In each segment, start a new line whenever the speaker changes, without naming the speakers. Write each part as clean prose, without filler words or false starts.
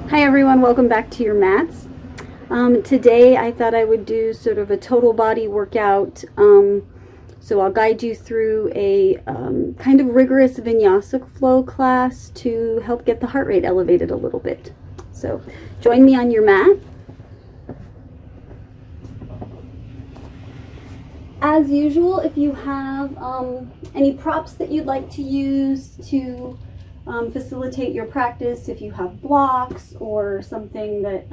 Hi everyone, welcome back to your mats. Today I thought I would do sort of a total body workout. So I'll guide you through a kind of rigorous vinyasa flow class to help get the heart rate elevated a little bit. So join me on your mat. As usual, if you have any props that you'd like to use to facilitate your practice, if you have blocks or something that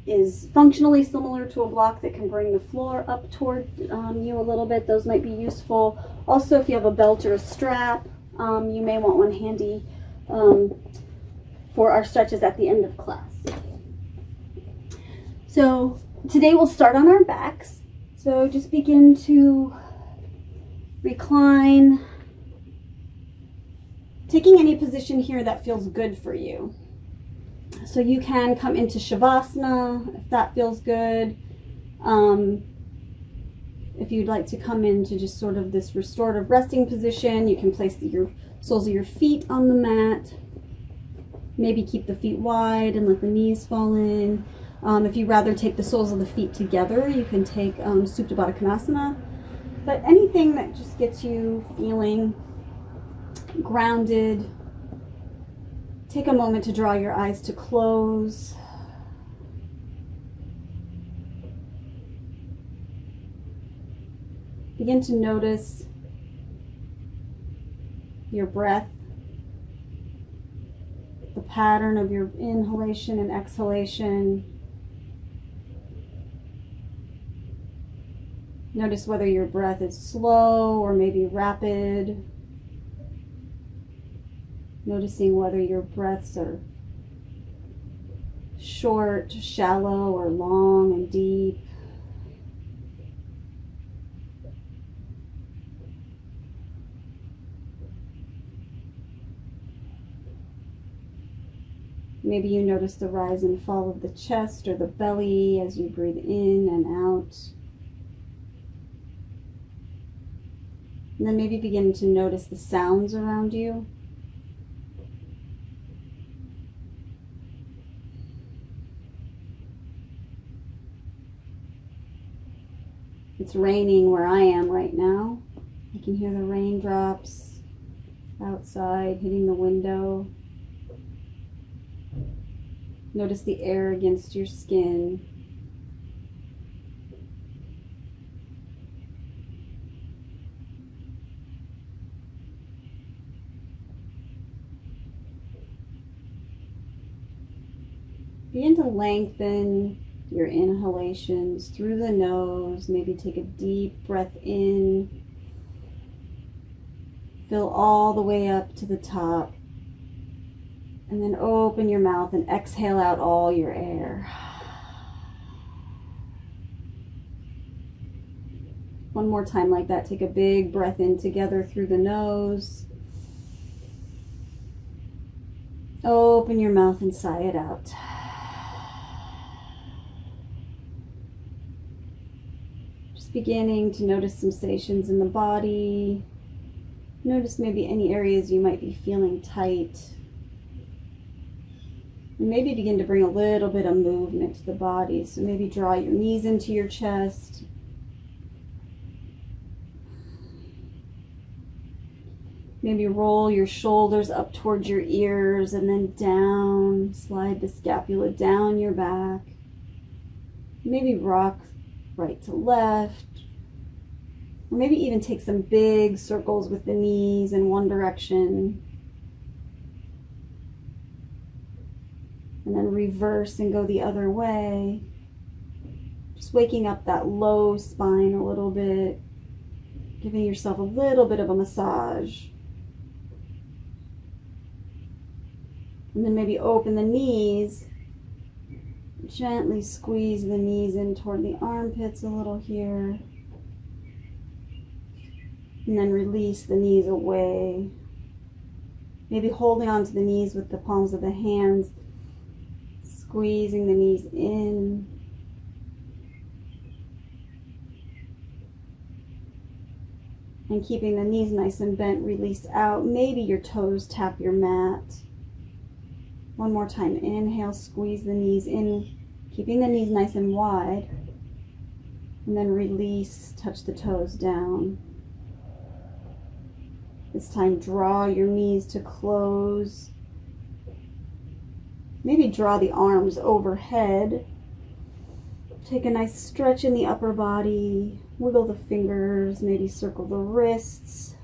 is functionally similar to a block that can bring the floor up toward you a little bit, those might be useful. Also, if you have a belt or a strap, you may want one handy for our stretches at the end of class. So today we'll start on our backs. So just begin to recline, taking any position here that feels good for you. So you can come into Shavasana if that feels good. If you'd like to come into just sort of this restorative resting position, you can place your soles of your feet on the mat. Maybe keep the feet wide and let the knees fall in. If you'd rather take the soles of the feet together, you can take Supta Baddha Konasana. But anything that just gets you feeling grounded. Take a moment to draw your eyes to close. Begin to notice your breath, the pattern of your inhalation and exhalation. Notice whether your breath is slow or maybe rapid. Noticing whether your breaths are short, shallow, or long and deep. Maybe you notice the rise and fall of the chest or the belly as you breathe in and out. And then maybe begin to notice the sounds around you. It's raining where I am right now. I can hear the raindrops outside hitting the window. Notice the air against your skin. Begin to lengthen your inhalations through the nose. Maybe take a deep breath in. Fill all the way up to the top. And then open your mouth and exhale out all your air. One more time like that. Take a big breath in together through the nose. Open your mouth and sigh it out. Beginning to notice sensations in the body. Notice maybe any areas you might be feeling tight. And maybe begin to bring a little bit of movement to the body. So maybe draw your knees into your chest. Maybe roll your shoulders up towards your ears and then down. Slide the scapula down your back. Maybe rock right to left, or maybe even take some big circles with the knees in one direction, and then reverse and go the other way, just waking up that low spine a little bit, giving yourself a little bit of a massage. And then maybe open the knees. Gently squeeze the knees in toward the armpits a little here. And then release the knees away. Maybe holding onto the knees with the palms of the hands. Squeezing the knees in. And keeping the knees nice and bent, release out. Maybe your toes tap your mat. One more time. Inhale, squeeze the knees in, keeping the knees nice and wide. And then release, touch the toes down. This time, draw your knees to close. Maybe draw the arms overhead. Take a nice stretch in the upper body. Wiggle the fingers, maybe circle the wrists.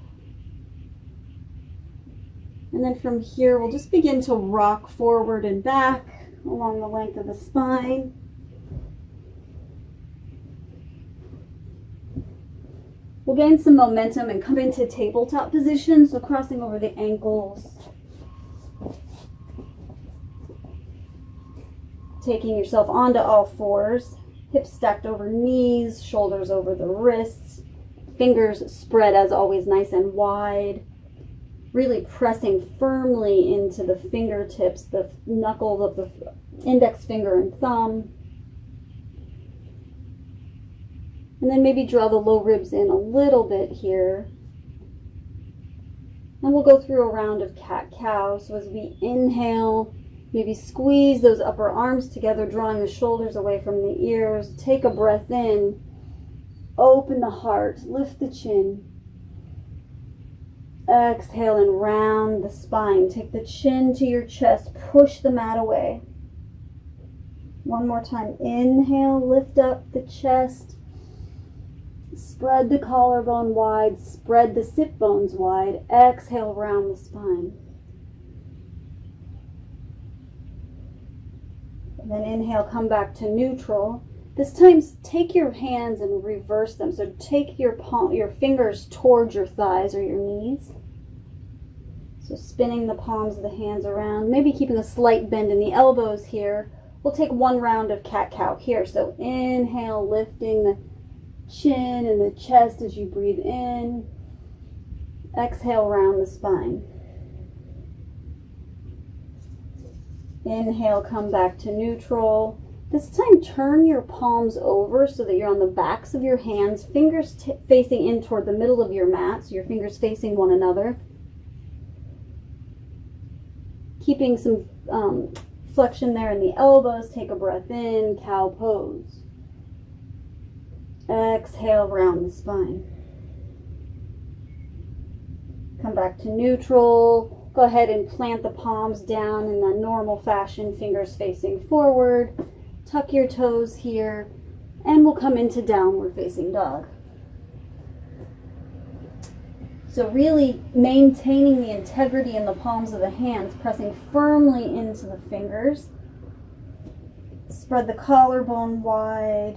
And then from here, we'll just begin to rock forward and back along the length of the spine. We'll gain some momentum and come into tabletop position, so crossing over the ankles. Taking yourself onto all fours, hips stacked over knees, shoulders over the wrists, fingers spread as always nice and wide. Really pressing firmly into the fingertips, the knuckles of the index finger and thumb. And then maybe draw the low ribs in a little bit here. And we'll go through a round of cat-cow. So as we inhale, maybe squeeze those upper arms together, drawing the shoulders away from the ears. Take a breath in. Open the heart. Lift the chin. Exhale and round the spine. Take the chin to your chest. Push the mat away. One more time. Inhale, lift up the chest. Spread the collarbone wide. Spread the sit bones wide. Exhale, round the spine. And then inhale, come back to neutral. This time, take your hands and reverse them. So take your fingers towards your thighs or your knees. So spinning the palms of the hands around, maybe keeping a slight bend in the elbows here. We'll take one round of cat-cow here. So inhale, lifting the chin and the chest as you breathe in. Exhale, round the spine. Inhale, come back to neutral. This time, turn your palms over so that you're on the backs of your hands, fingers facing in toward the middle of your mat, so your fingers facing one another. Keeping some flexion there in the elbows. Take a breath in, cow pose. Exhale, round the spine. Come back to neutral. Go ahead and plant the palms down in the normal fashion, fingers facing forward. Tuck your toes here, and we'll come into downward facing dog. So really maintaining the integrity in the palms of the hands, pressing firmly into the fingers. Spread the collarbone wide.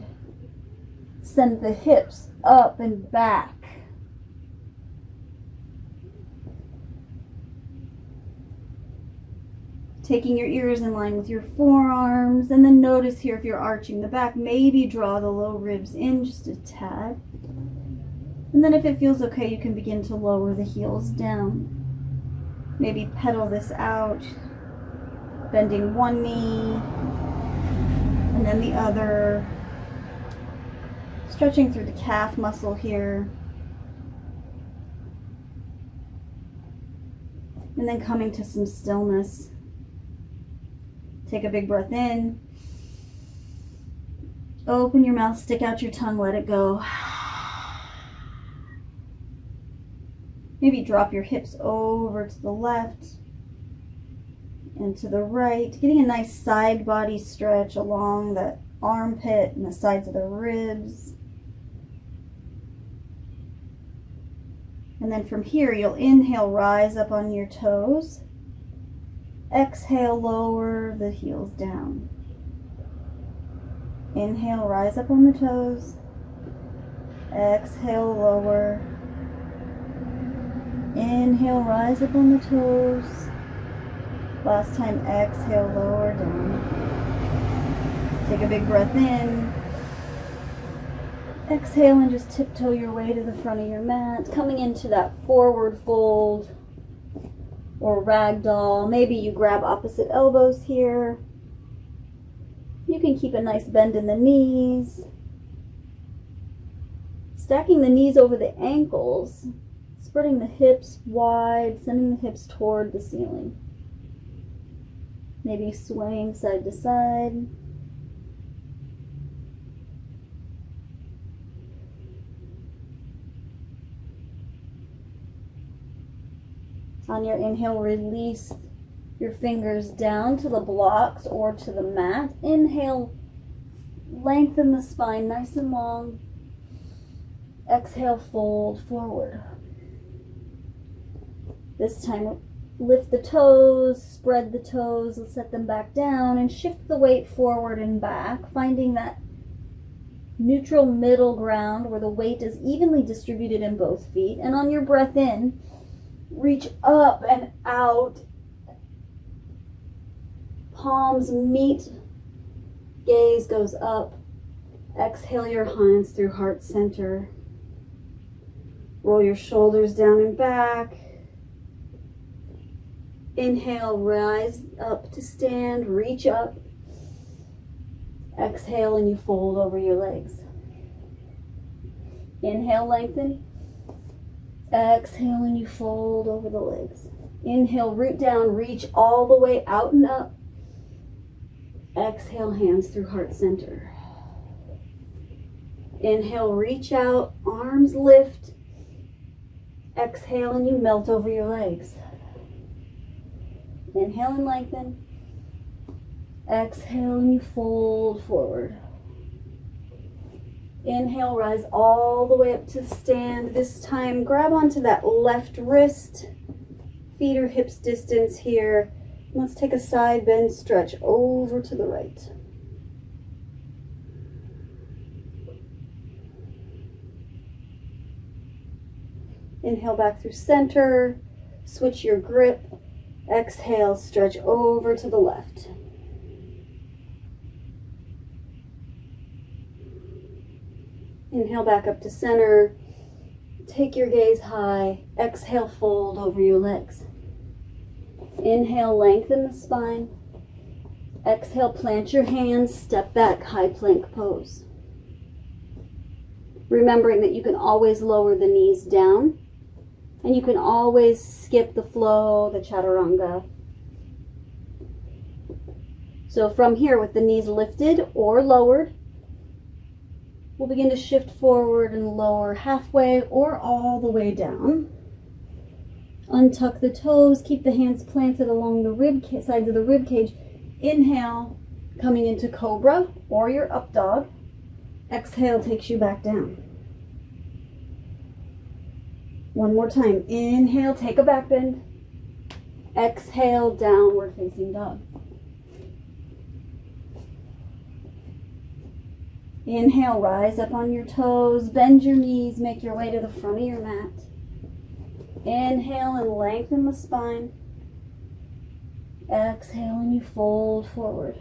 Send the hips up and back. Taking your ears in line with your forearms, and then notice here if you're arching the back, maybe draw the low ribs in just a tad. And then if it feels okay, you can begin to lower the heels down. Maybe pedal this out, bending one knee and then the other. Stretching through the calf muscle here. And then coming to some stillness. Take a big breath in. Open your mouth, stick out your tongue, let it go. Maybe drop your hips over to the left and to the right. Getting a nice side body stretch along the armpit and the sides of the ribs. And then from here, you'll inhale, rise up on your toes. Exhale, lower the heels down. Inhale, rise up on the toes. Exhale, lower. Inhale, rise up on the toes. Last time, exhale, lower down. Take a big breath in. Exhale and just tiptoe your way to the front of your mat, coming into that forward fold or ragdoll. Maybe you grab opposite elbows here. You can keep a nice bend in the knees. Stacking the knees over the ankles, spreading the hips wide, sending the hips toward the ceiling. Maybe swaying side to side. On your inhale, release your fingers down to the blocks or to the mat. Inhale, lengthen the spine nice and long. Exhale, fold forward. This time, lift the toes, spread the toes, set them back down, and shift the weight forward and back, finding that neutral middle ground where the weight is evenly distributed in both feet. And on your breath in, reach up and out. Palms meet. Gaze goes up. Exhale your hands through heart center. Roll your shoulders down and back. Inhale, rise up to stand. Reach up. Exhale and you fold over your legs. Inhale, lengthen. Exhale and you fold over the legs. Inhale, root down, reach all the way out and up. Exhale, hands through heart center. Inhale, reach out, arms lift. Exhale and you melt over your legs. Inhale and lengthen. Exhale and you fold forward. Inhale, rise all the way up to stand. This time, grab onto that left wrist. Feet or hips distance here. Let's take a side bend stretch over to the right. Inhale back through center. Switch your grip. Exhale, stretch over to the left. Inhale back up to center. Take your gaze high. Exhale, fold over your legs. Inhale, lengthen the spine. Exhale, plant your hands, step back, high plank pose. Remembering that you can always lower the knees down, and you can always skip the flow, the chaturanga. So from here, with the knees lifted or lowered, we'll begin to shift forward and lower halfway or all the way down. Untuck the toes, keep the hands planted along the sides of the rib cage. Inhale, coming into cobra or your up dog. Exhale takes you back down. One more time. Inhale, take a back bend. Exhale, downward facing dog. Inhale, rise up on your toes, bend your knees, make your way to the front of your mat. Inhale and lengthen the spine. Exhale and you fold forward.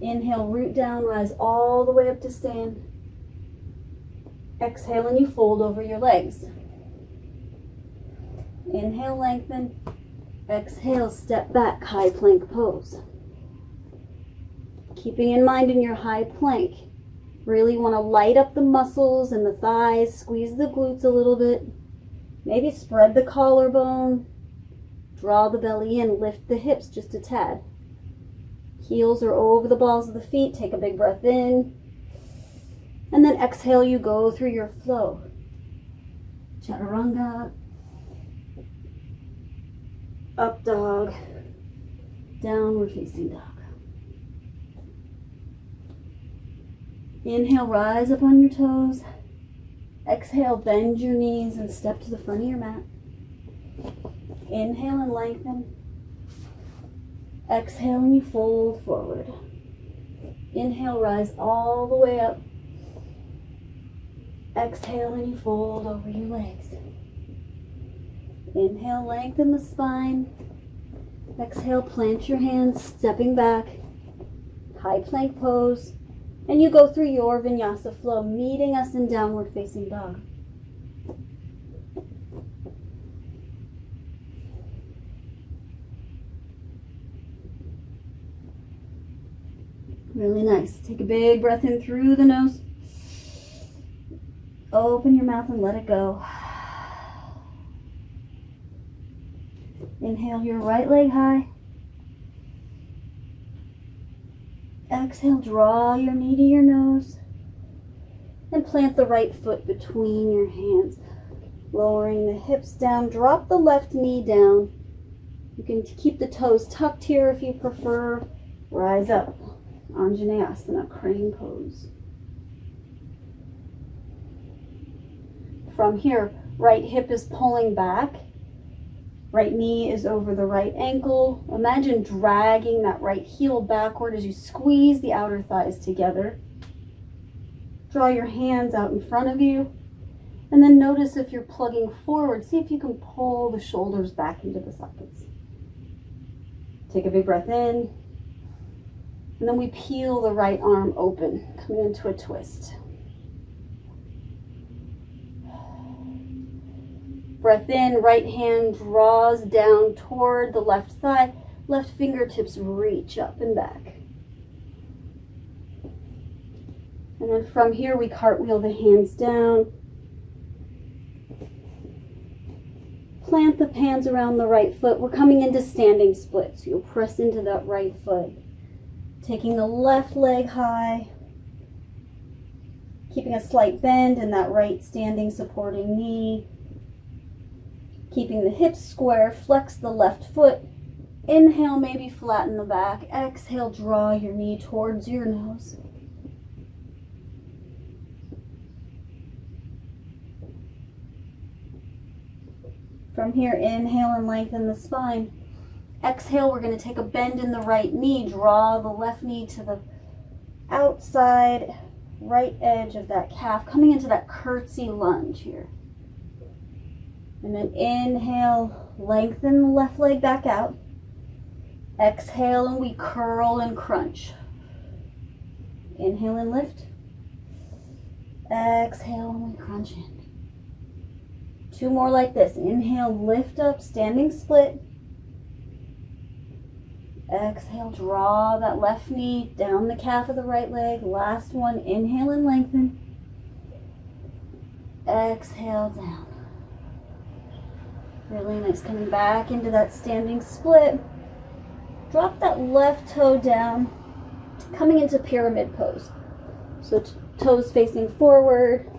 Inhale, root down, rise all the way up to stand. Exhale and you fold over your legs. Inhale, lengthen. Exhale, step back, high plank pose. Keeping in mind in your high plank, really want to light up the muscles and the thighs, squeeze the glutes a little bit. Maybe spread the collarbone, draw the belly in, lift the hips just a tad. Heels are over the balls of the feet, take a big breath in. And then exhale, you go through your flow. Chaturanga, up dog, downward facing dog. Inhale, rise up on your toes. Exhale, bend your knees and step to the front of your mat. Inhale and lengthen. Exhale and you fold forward. Inhale, rise all the way up. Exhale and you fold over your legs. Inhale, lengthen the spine. Exhale, plant your hands, stepping back. High plank pose. And you go through your vinyasa flow, meeting us in downward facing dog. Really nice. Take a big breath in through the nose. Open your mouth and let it go. Inhale your right leg high. Exhale, draw your knee to your nose. And plant the right foot between your hands. Lowering the hips down, drop the left knee down. You can keep the toes tucked here if you prefer. Rise up, Anjaneyasana, crane pose. From here, right hip is pulling back. Right knee is over the right ankle. Imagine dragging that right heel backward as you squeeze the outer thighs together. Draw your hands out in front of you. And then notice if you're plugging forward, see if you can pull the shoulders back into the sockets. Take a big breath in. And then we peel the right arm open, coming into a twist. Breath in, right hand draws down toward the left thigh. Left fingertips reach up and back. And then from here, we cartwheel the hands down. Plant the hands around the right foot. We're coming into standing split, so you'll press into that right foot. Taking the left leg high. Keeping a slight bend in that right standing supporting knee. Keeping the hips square, flex the left foot. Inhale, maybe flatten the back. Exhale, draw your knee towards your nose. From here, inhale and lengthen the spine. Exhale, we're going to take a bend in the right knee. Draw the left knee to the outside right edge of that calf, coming into that curtsy lunge here. And then inhale, lengthen the left leg back out. Exhale, and we curl and crunch. Inhale and lift. Exhale, and we crunch in. 2 more like this. Inhale, lift up, standing split. Exhale, draw that left knee down the calf of the right leg. Last one, inhale and lengthen. Exhale, down. Really nice, coming back into that standing split. Drop that left toe down, coming into pyramid pose. So toes facing forward.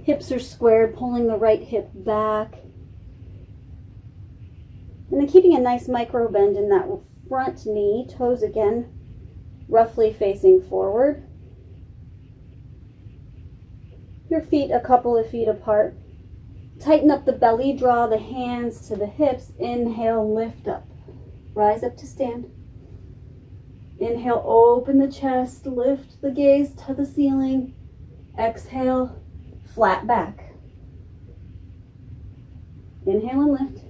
Hips are squared, pulling the right hip back. And then keeping a nice micro bend in that front knee, toes again, roughly facing forward. Your feet a couple of feet apart. Tighten up the belly, draw the hands to the hips. Inhale, lift up. Rise up to stand. Inhale, open the chest, lift the gaze to the ceiling. Exhale, flat back. Inhale and lift.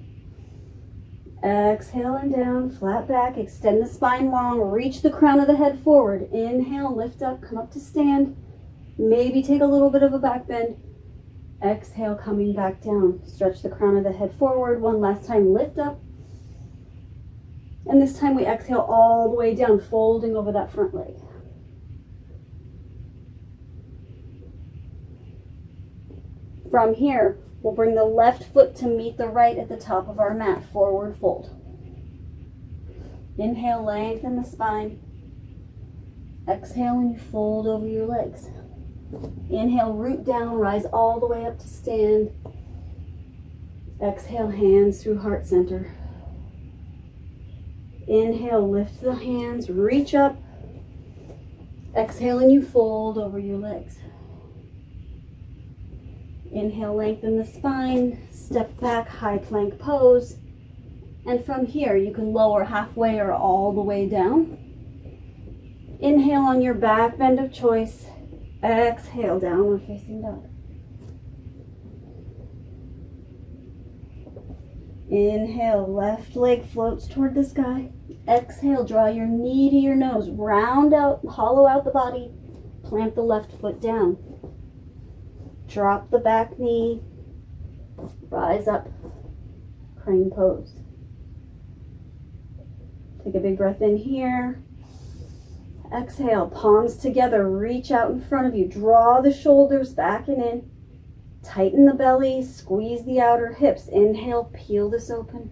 Exhale and down, flat back. Extend the spine long, reach the crown of the head forward. Inhale, lift up, come up to stand. Maybe take a little bit of a back bend. Exhale, coming back down. Stretch the crown of the head forward. One last time, lift up. And this time we exhale all the way down, folding over that front leg. From here, we'll bring the left foot to meet the right at the top of our mat. Forward fold. Inhale, lengthen the spine. Exhale, and you fold over your legs. Inhale, root down, rise all the way up to stand. Exhale, hands through heart center. Inhale, lift the hands, reach up. Exhale, and you fold over your legs. Inhale, lengthen the spine, step back, high plank pose. And from here, you can lower halfway or all the way down. Inhale on your back bend of choice. Exhale, downward facing dog. Inhale, left leg floats toward the sky. Exhale, draw your knee to your nose. Round out, hollow out the body. Plant the left foot down. Drop the back knee. Rise up. Crane pose. Take a big breath in here. Exhale, palms together, reach out in front of you. Draw the shoulders back and in. Tighten the belly, squeeze the outer hips. Inhale, peel this open.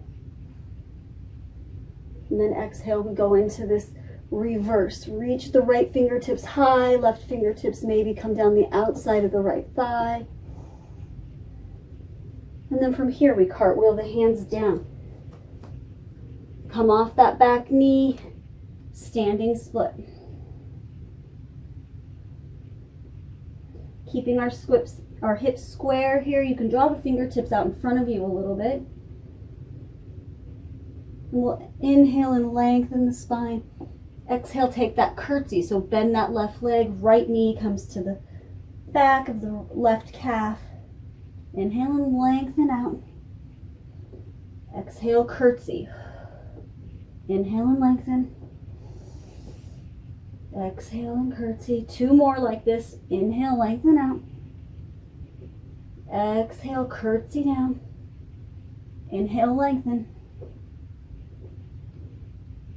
And then exhale, we go into this reverse. Reach the right fingertips high, left fingertips maybe come down the outside of the right thigh. And then from here, we cartwheel the hands down. Come off that back knee, standing split. Keeping our hips square here. You can draw the fingertips out in front of you a little bit. And we'll inhale and lengthen the spine. Exhale, take that curtsy. So bend that left leg, right knee comes to the back of the left calf. Inhale and lengthen out. Exhale, curtsy. Inhale and lengthen. Exhale and curtsy. 2 more like this. Inhale, lengthen out. Exhale, curtsy down. Inhale, lengthen.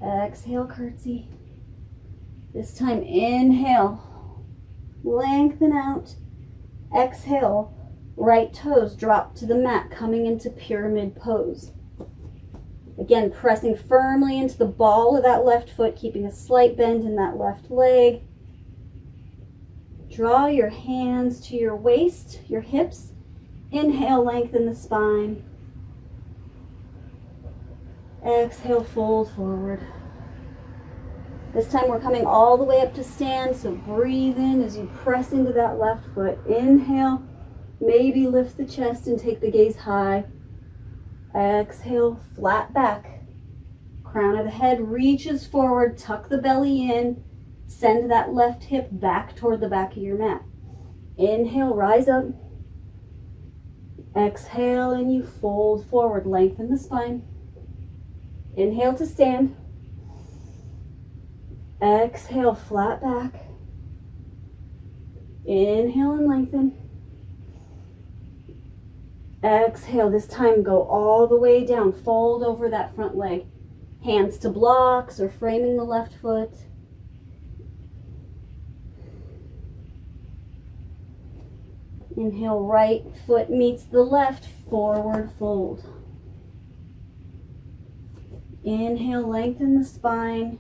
Exhale, curtsy. This time, inhale. Lengthen out. Exhale. Right toes drop to the mat, coming into pyramid pose. Again, pressing firmly into the ball of that left foot, keeping a slight bend in that left leg. Draw your hands to your waist, your hips. Inhale, lengthen the spine. Exhale, fold forward. This time we're coming all the way up to stand, so breathe in as you press into that left foot. Inhale, maybe lift the chest and take the gaze high. Exhale, flat back. Crown of the head reaches forward, tuck the belly in, send that left hip back toward the back of your mat. Inhale, rise up. Exhale, and you fold forward, lengthen the spine. Inhale to stand. Exhale, flat back. Inhale and lengthen. Exhale, this time go all the way down. Fold over that front leg. Hands to blocks or framing the left foot. Inhale, right foot meets the left, forward fold. Inhale, lengthen the spine.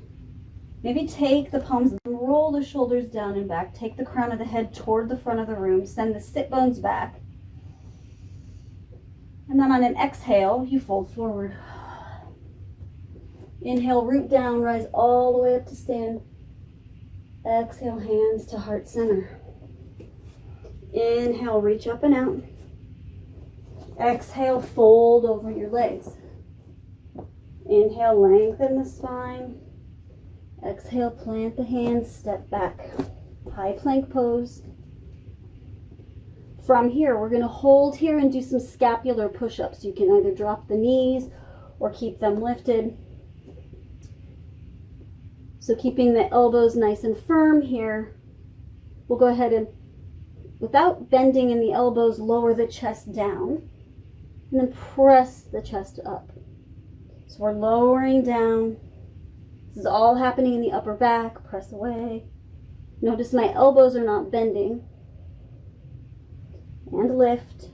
Maybe take the palms and roll the shoulders down and back. Take the crown of the head toward the front of the room. Send the sit bones back. And then on an exhale, you fold forward. Inhale, root down, rise all the way up to stand. Exhale, hands to heart center. Inhale, reach up and out. Exhale, fold over your legs. Inhale, lengthen the spine. Exhale, plant the hands, step back. High plank pose. From here, we're going to hold here and do some scapular push-ups. You can either drop the knees or keep them lifted. So keeping the elbows nice and firm here, we'll go ahead and, without bending in the elbows, lower the chest down and then press the chest up. So we're lowering down. This is all happening in the upper back. Press away. Notice my elbows are not bending. And lift,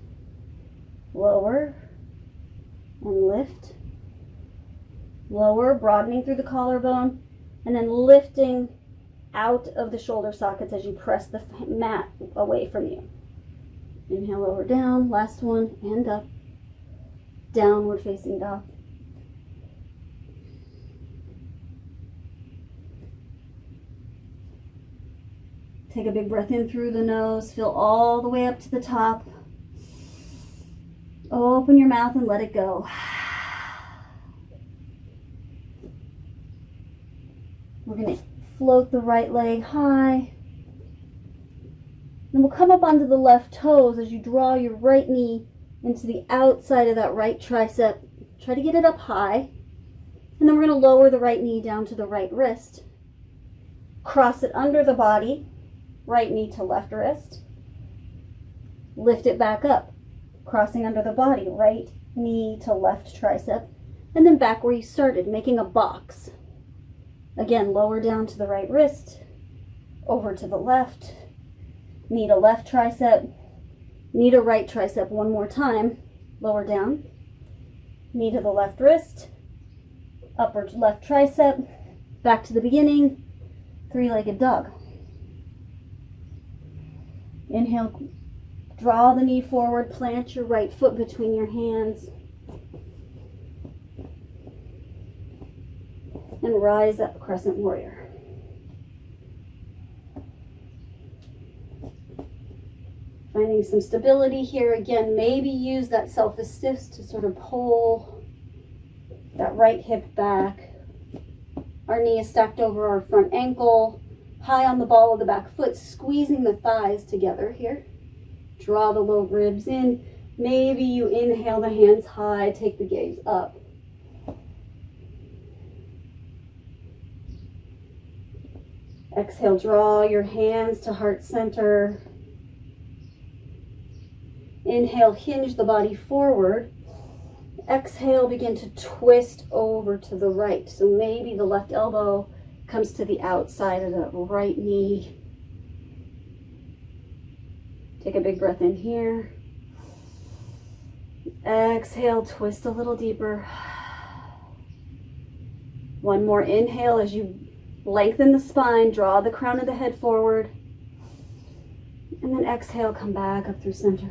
lower, and lift, lower, broadening through the collarbone, and then lifting out of the shoulder sockets as you press the mat away from you. Inhale, lower down, last one, and up, downward facing dog. Take a big breath in through the nose. Fill all the way up to the top. Open your mouth and let it go. We're going to float the right leg high. Then we'll come up onto the left toes as you draw your right knee into the outside of that right tricep. Try to get it up high. And then we're going to lower the right knee down to the right wrist. Cross it under the body. Right knee to left wrist. Lift it back up, crossing under the body. Right knee to left tricep. And then back where you started, making a box. Again, lower down to the right wrist, over to the left. Knee to left tricep. Knee to right tricep one more time. Lower down. Knee to the left wrist, Upper left tricep, back to the beginning, three-legged dog. Inhale, draw the knee forward, plant your right foot between your hands, and rise up, crescent warrior. Finding some stability here. Again, maybe use that self-assist to sort of pull that right hip back. Our knee is stacked over our front ankle, high on the ball of the back foot, squeezing the thighs together here. Draw the low ribs in. Maybe you inhale the hands high, take the gaze up. Exhale, draw your hands to heart center. Inhale, hinge the body forward. Exhale, begin to twist over to the right. So maybe the left elbow comes to the outside of the right knee. Take a big breath in here. Exhale, twist a little deeper. One more inhale as you lengthen the spine, draw the crown of the head forward. And then exhale, come back up through center.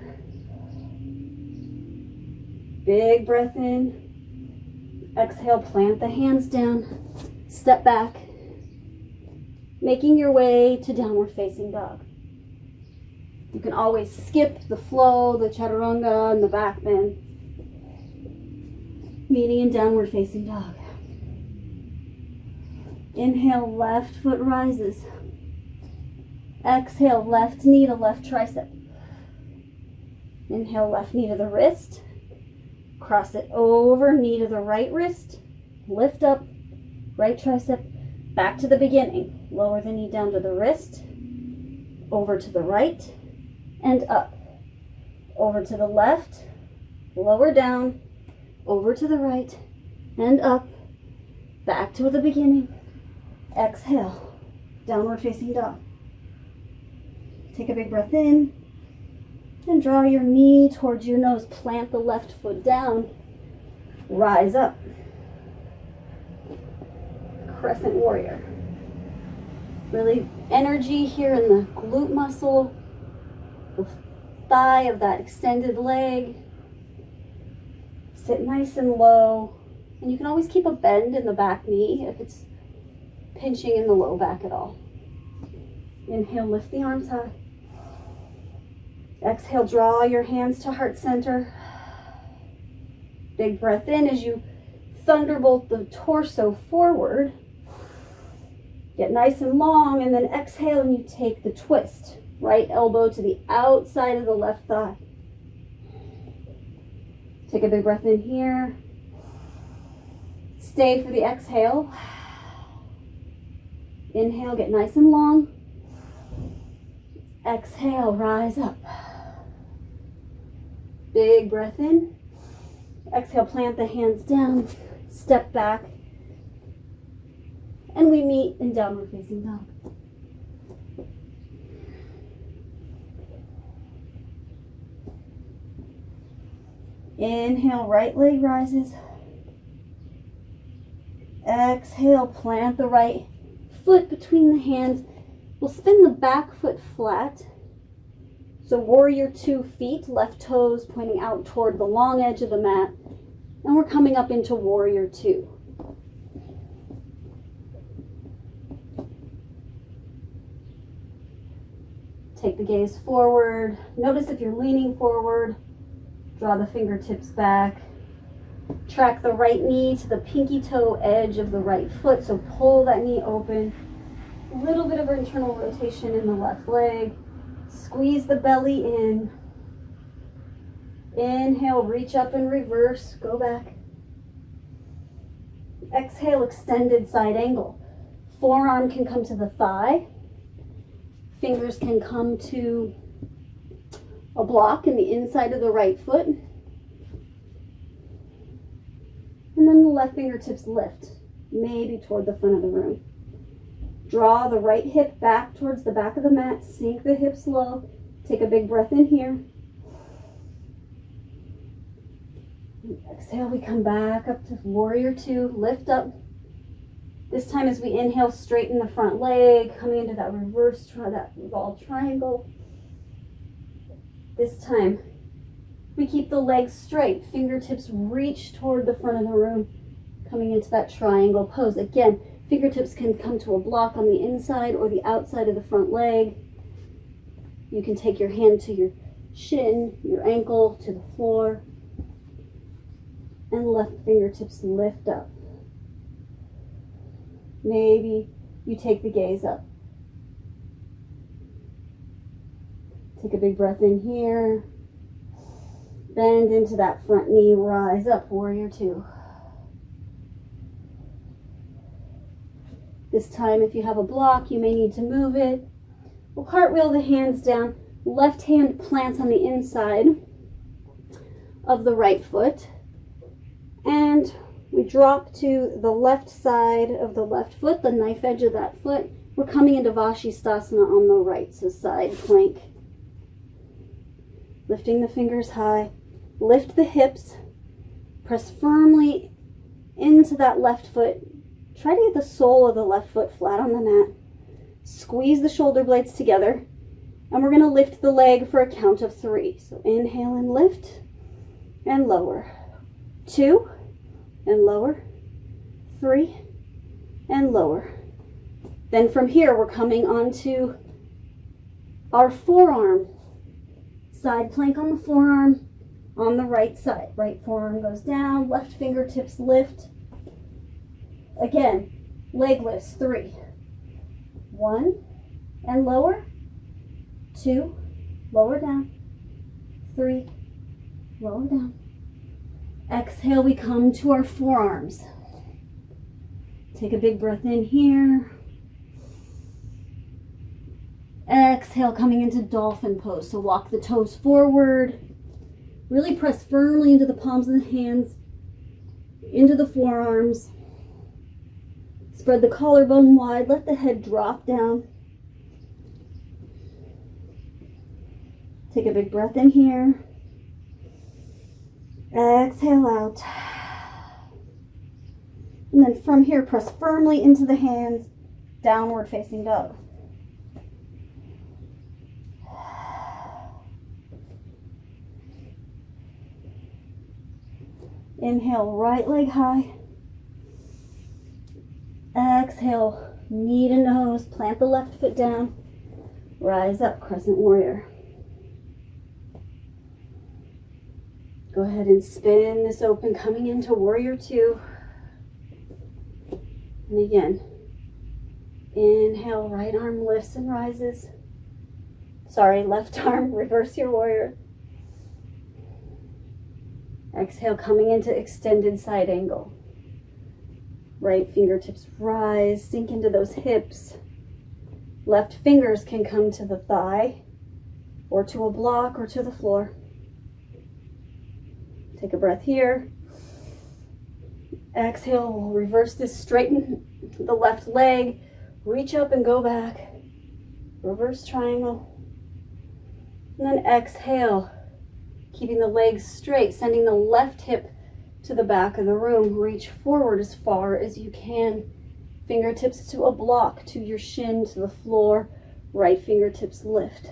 Big breath in. Exhale, plant the hands down. Step back. Making your way to downward facing dog. You can always skip the flow, the chaturanga, and the back bend. Meeting in downward facing dog. Inhale, left foot rises. Exhale, left knee to left tricep. Inhale, left knee to the wrist. Cross it over, knee to the right wrist. Lift up, right tricep, back to the beginning. Lower the knee down to the wrist. Over to the right and up. Over to the left, lower down, over to the right and up. Back to the beginning. Exhale, downward facing dog. Take a big breath in. And draw your knee towards your nose. Plant the left foot down. Rise up. Crescent warrior. Really energy here in the glute muscle, the thigh of that extended leg. Sit nice and low. And you can always keep a bend in the back knee if it's pinching in the low back at all. Inhale, lift the arms high. Exhale, draw your hands to heart center. Big breath in as you thunderbolt the torso forward. Get nice and long, and then exhale and you take the twist. Right elbow to the outside of the left thigh. Take a big breath in here. Stay for the exhale. Inhale, get nice and long. Exhale, rise up. Big breath in. Exhale, plant the hands down. Step back. And we meet in downward facing dog. Inhale, right leg rises. Exhale, plant the right foot between the hands. We'll spin the back foot flat. So warrior 2 feet, left toes pointing out toward the long edge of the mat. And we're coming up into warrior 2. Take the gaze forward. Notice if you're leaning forward, draw the fingertips back. Track the right knee to the pinky toe edge of the right foot. So pull that knee open. A little bit of internal rotation in the left leg. Squeeze the belly in. Inhale, reach up and reverse. Go back. Exhale, extended side angle. Forearm can come to the thigh. Fingers can come to a block in the inside of the right foot. And then the left fingertips lift, maybe toward the front of the room. Draw the right hip back towards the back of the mat. Sink the hips low. Take a big breath in here. Exhale, we come back up to warrior two, lift up. This time as we inhale, straighten the front leg, coming into that reverse, that revolved triangle. This time, we keep the legs straight, fingertips reach toward the front of the room, coming into that triangle pose. Again, fingertips can come to a block on the inside or the outside of the front leg. You can take your hand to your shin, your ankle, to the floor, and left fingertips lift up. Maybe you take the gaze up. Take a big breath in here. Bend into that front knee, rise up, warrior two. This time, if you have a block, you may need to move it. We'll cartwheel the hands down. Left hand plants on the inside of the right foot. And we drop to the left side of the left foot, the knife edge of that foot. We're coming into Vashisthasana on the right, so side plank. Lifting the fingers high. Lift the hips. Press firmly into that left foot. Try to get the sole of the left foot flat on the mat. Squeeze the shoulder blades together. And we're going to lift the leg for a count of 3. So inhale and lift and lower. 2 and lower. 3 and lower. Then from here, we're coming onto our forearm. Side plank on the forearm on the right side. Right forearm goes down, left fingertips lift. Again, leg lifts. 3. 1 and lower. 2, lower down. 3, lower down. Exhale, we come to our forearms. Take a big breath in here. Exhale, coming into dolphin pose. So walk the toes forward. Really press firmly into the palms of the hands, into the forearms. Spread the collarbone wide. Let the head drop down. Take a big breath in here. Exhale out. And then from here, press firmly into the hands, downward facing dog. Inhale, right leg high. Exhale, knee to nose, plant the left foot down. Rise up, crescent warrior. Go ahead and spin this open, coming into warrior two. And again, inhale, right arm lifts and rises. Sorry, left arm, reverse your warrior. Exhale, coming into extended side angle. Right fingertips rise, sink into those hips. Left fingers can come to the thigh, or to a block, or to the floor. Take a breath here. Exhale, we'll reverse this, straighten the left leg, reach up and go back. Reverse triangle. And then exhale, keeping the legs straight, sending the left hip to the back of the room. Reach forward as far as you can. Fingertips to a block, to your shin, to the floor. Right fingertips lift.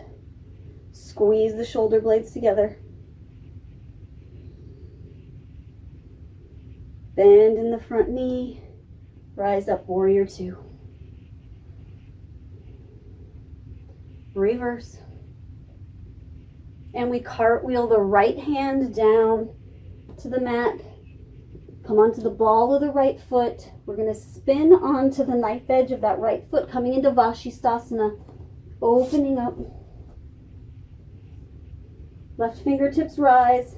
Squeeze the shoulder blades together. Bend in the front knee. Rise up, warrior two. Reverse. And we cartwheel the right hand down to the mat. Come onto the ball of the right foot. We're going to spin onto the knife edge of that right foot, coming into Vashisthasana, opening up. Left fingertips rise.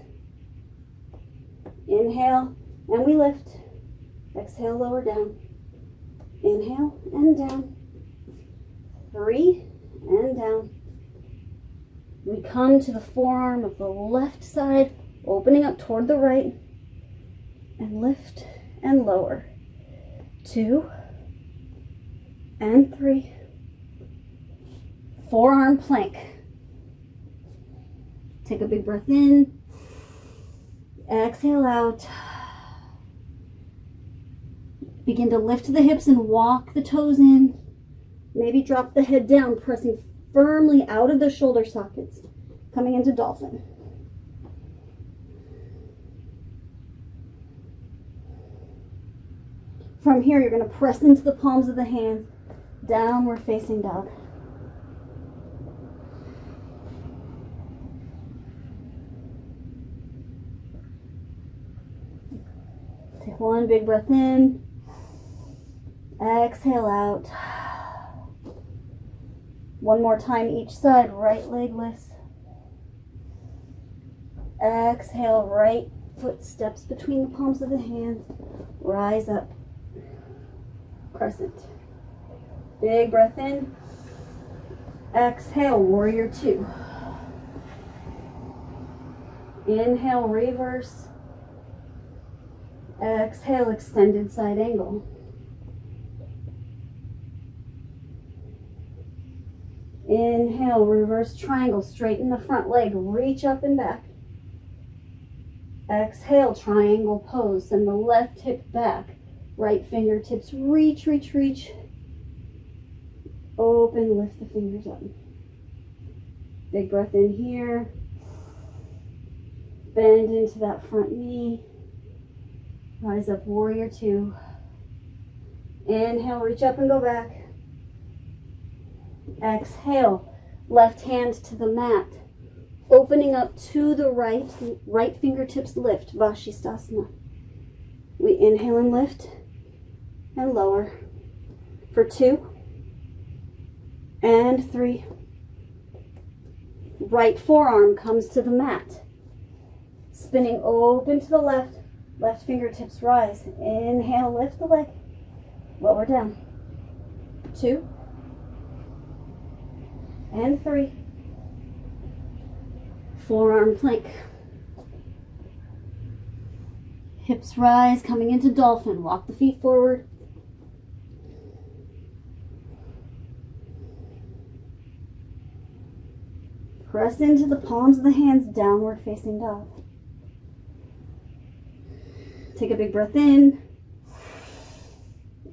Inhale, and we lift. Exhale, lower down. Inhale, and down. 3, and down. We come to the forearm of the left side, opening up toward the right, and lift and lower. 2, and 3. Forearm plank. Take a big breath in. Exhale out. Begin to lift the hips and walk the toes in. Maybe drop the head down, pressing firmly out of the shoulder sockets. Coming into dolphin. From here, you're going to press into the palms of the hands. Downward facing dog. Take one big breath in. Exhale out. One more time each side. Right leg lifts. Exhale, right foot steps between the palms of the hands. Rise up. Crescent. Big breath in. Exhale, warrior two. Inhale, reverse. Exhale, extended side angle. Inhale, reverse triangle. Straighten the front leg. Reach up and back. Exhale, triangle pose. Send the left hip back. Right fingertips reach, reach, reach. Open, lift the fingers up. Big breath in here. Bend into that front knee. Rise up, warrior two. Inhale, reach up and go back. Exhale, left hand to the mat. Opening up to the right, right fingertips lift, Vashisthasana. We inhale and lift and lower for 2 and 3. Right forearm comes to the mat. Spinning open to the left, left fingertips rise. Inhale, lift the leg, lower down. 2 and 3. Forearm plank. Hips rise, coming into dolphin. Walk the feet forward. Press into the palms of the hands, downward facing dog. Take a big breath in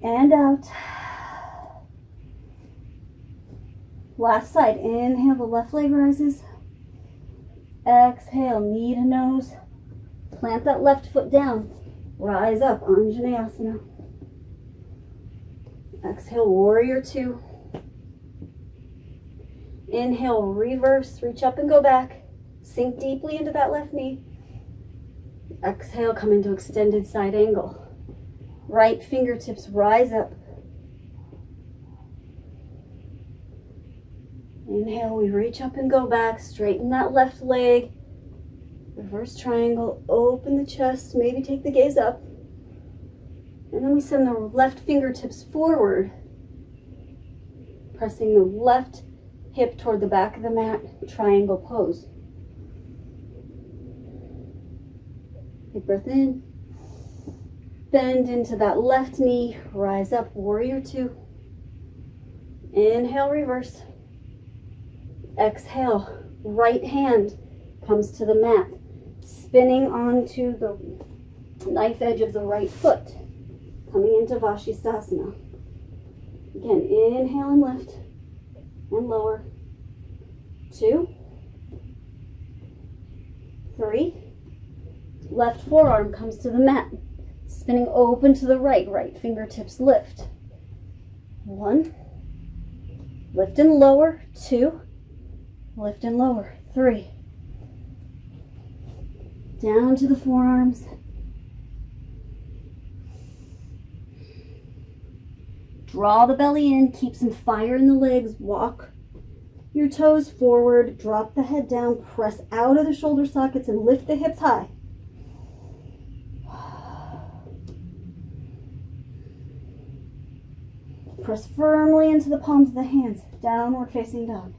and out. Last side. Inhale, the left leg rises. Exhale, knee to nose. Plant that left foot down. Rise up, Anjaneyasana. Exhale, warrior two. Inhale, reverse, reach up and go back. Sink deeply into that left knee. Exhale, come into extended side angle. Right fingertips rise up. Inhale, we reach up and go back. Straighten that left leg. Reverse triangle, open the chest, maybe take the gaze up. And then we send the left fingertips forward. Pressing the left hip toward the back of the mat, triangle pose. Big breath in. Bend into that left knee, rise up, warrior two. Inhale, reverse. Exhale, right hand comes to the mat, spinning onto the knife edge of the right foot, coming into Vashisthasana. Again, inhale and lift and lower. 2, 3. Left forearm comes to the mat, spinning open to the right, right fingertips lift. 1, lift and lower. 2, lift and lower. 3. Down to the forearms. Draw the belly in, keep some fire in the legs. Walk your toes forward, drop the head down, press out of the shoulder sockets and lift the hips high. Press firmly into the palms of the hands, downward facing dog.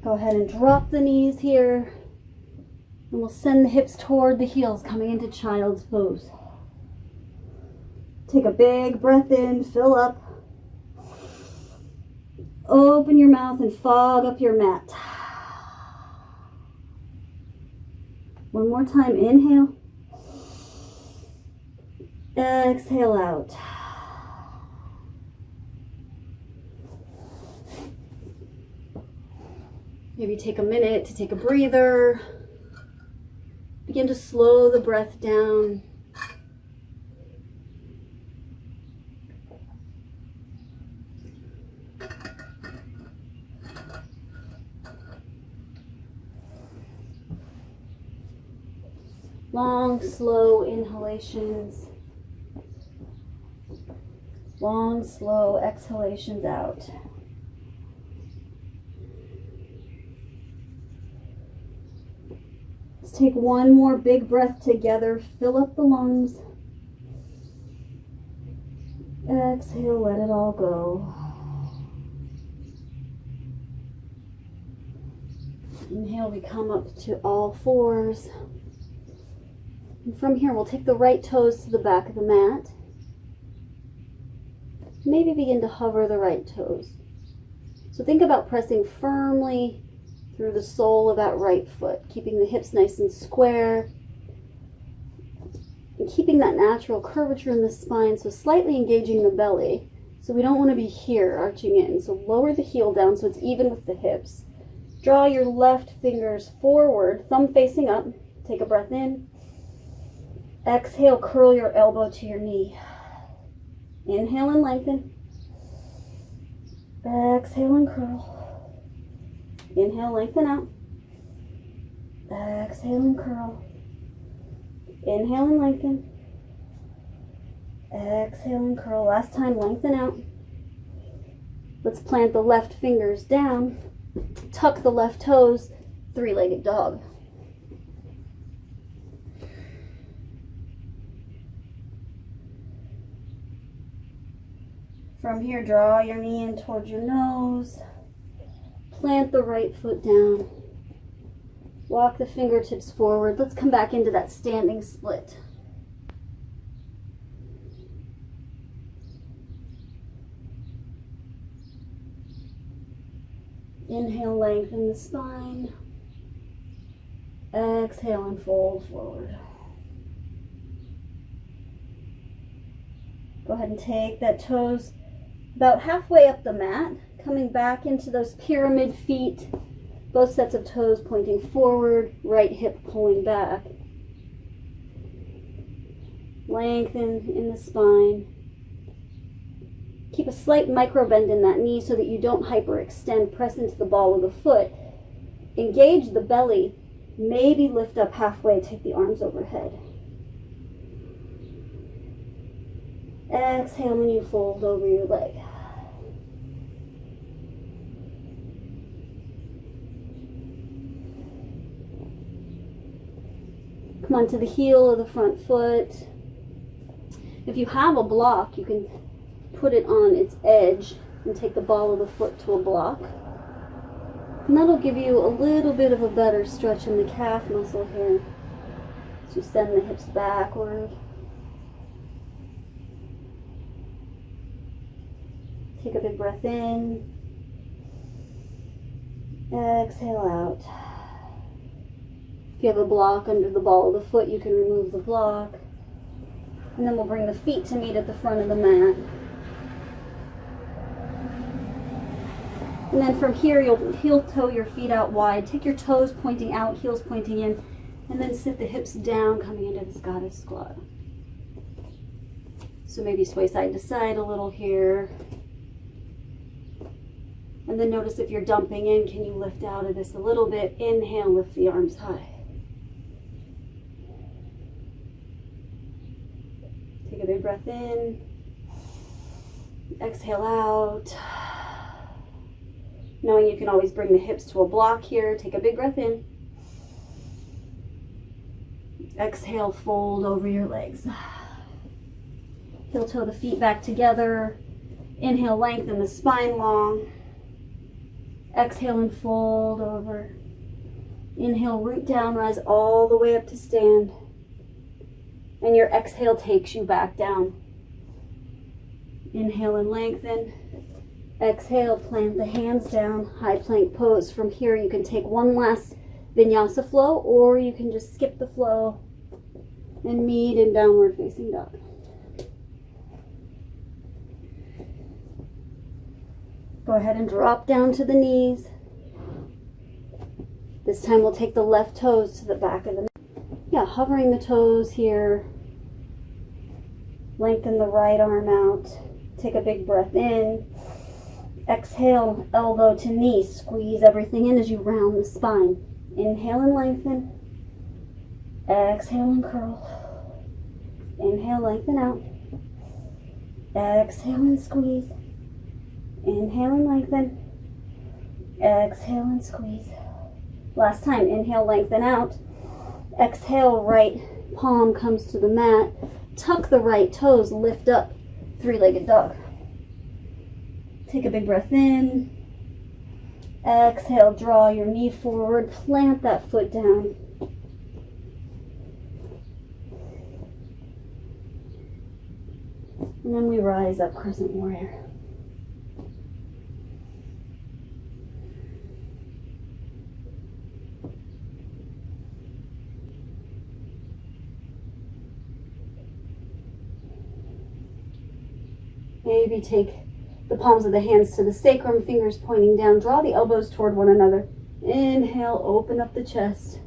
Go ahead and drop the knees here. And we'll send the hips toward the heels, coming into child's pose. Take a big breath in, fill up. open your mouth and fog up your mat. One more time, inhale. Exhale out. Maybe take a minute to take a breather. Begin to slow the breath down. Long, slow inhalations. Long, slow exhalations out. Let's take one more big breath together. Fill up the lungs. Exhale, let it all go. Inhale, we come up to all fours. And from here, we'll take the right toes to the back of the mat. Maybe begin to hover the right toes. So think about pressing firmly through the sole of that right foot, keeping the hips nice and square, and keeping that natural curvature in the spine, so slightly engaging the belly. So we don't want to be here, arching in. So lower the heel down so it's even with the hips. Draw your left fingers forward, thumb facing up. Take a breath in. Exhale, curl your elbow to your knee. Inhale and lengthen. Exhale and curl. Inhale, lengthen out. Exhale and curl. Inhale and lengthen. Exhale and curl. Last time, lengthen out. Let's plant the left fingers down. Tuck the left toes. Three-legged dog. From here, draw your knee in towards your nose. Plant the right foot down. Walk the fingertips forward. Let's come back into that standing split. Inhale, lengthen the spine. Exhale and fold forward. Go ahead and take that toes about halfway up the mat, coming back into those pyramid feet, both sets of toes pointing forward, right hip pulling back. Lengthen in the spine. Keep a slight micro bend in that knee so that you don't hyperextend. Press into the ball of the foot. Engage the belly. Maybe lift up halfway, take the arms overhead. Exhale when you fold over your leg. Come onto the heel of the front foot. If you have a block, you can put it on its edge and take the ball of the foot to a block. And that'll give you a little bit of a better stretch in the calf muscle here. So you send the hips backward. Take a big breath in. Exhale out. If you have a block under the ball of the foot, you can remove the block. And then we'll bring the feet to meet at the front of the mat. And then from here, you'll heel toe your feet out wide. Take your toes pointing out, heels pointing in, and then sit the hips down, coming into this goddess squat. So maybe sway side to side a little here. And then notice if you're dumping in, can you lift out of this a little bit? Inhale, lift the arms high. Take a big breath in. Exhale out. Knowing you can always bring the hips to a block here. Take a big breath in. Exhale, fold over your legs. Heel toe the feet back together. Inhale, lengthen the spine long. Exhale and fold over. Inhale, root down, rise all the way up to stand. And your exhale takes you back down. Inhale and lengthen. Exhale, plant the hands down, high plank pose. From here, you can take one last vinyasa flow, or you can just skip the flow and meet in downward facing dog. Go ahead and drop down to the knees. This time we'll take the left toes to the back of the mat. Yeah, hovering the toes here. Lengthen the right arm out. Take a big breath in. Exhale, elbow to knee. Squeeze everything in as you round the spine. Inhale and lengthen. Exhale and curl. Inhale, lengthen out. Exhale and squeeze. Inhale and lengthen. Exhale and squeeze. Last time, inhale, lengthen out. Exhale, right palm comes to the mat. Tuck the right toes, lift up, three-legged dog. Take a big breath in. Exhale, draw your knee forward, plant that foot down. And then we rise up, crescent warrior. Maybe take the palms of the hands to the sacrum, fingers pointing down. Draw the elbows toward one another. Inhale, open up the chest.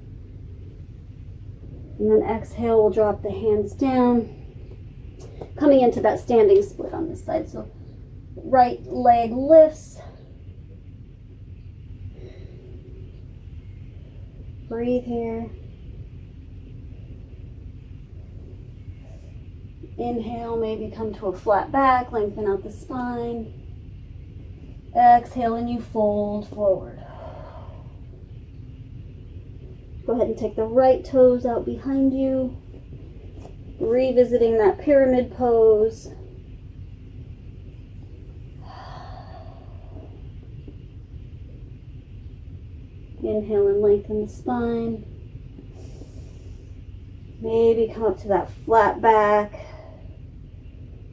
And then exhale, we'll drop the hands down. Coming into that standing split on this side. So right leg lifts. Breathe here. Inhale, maybe come to a flat back, lengthen out the spine. Exhale, and you fold forward. Go ahead and take the right toes out behind you. Revisiting that pyramid pose. Inhale and lengthen the spine. Maybe come up to that flat back.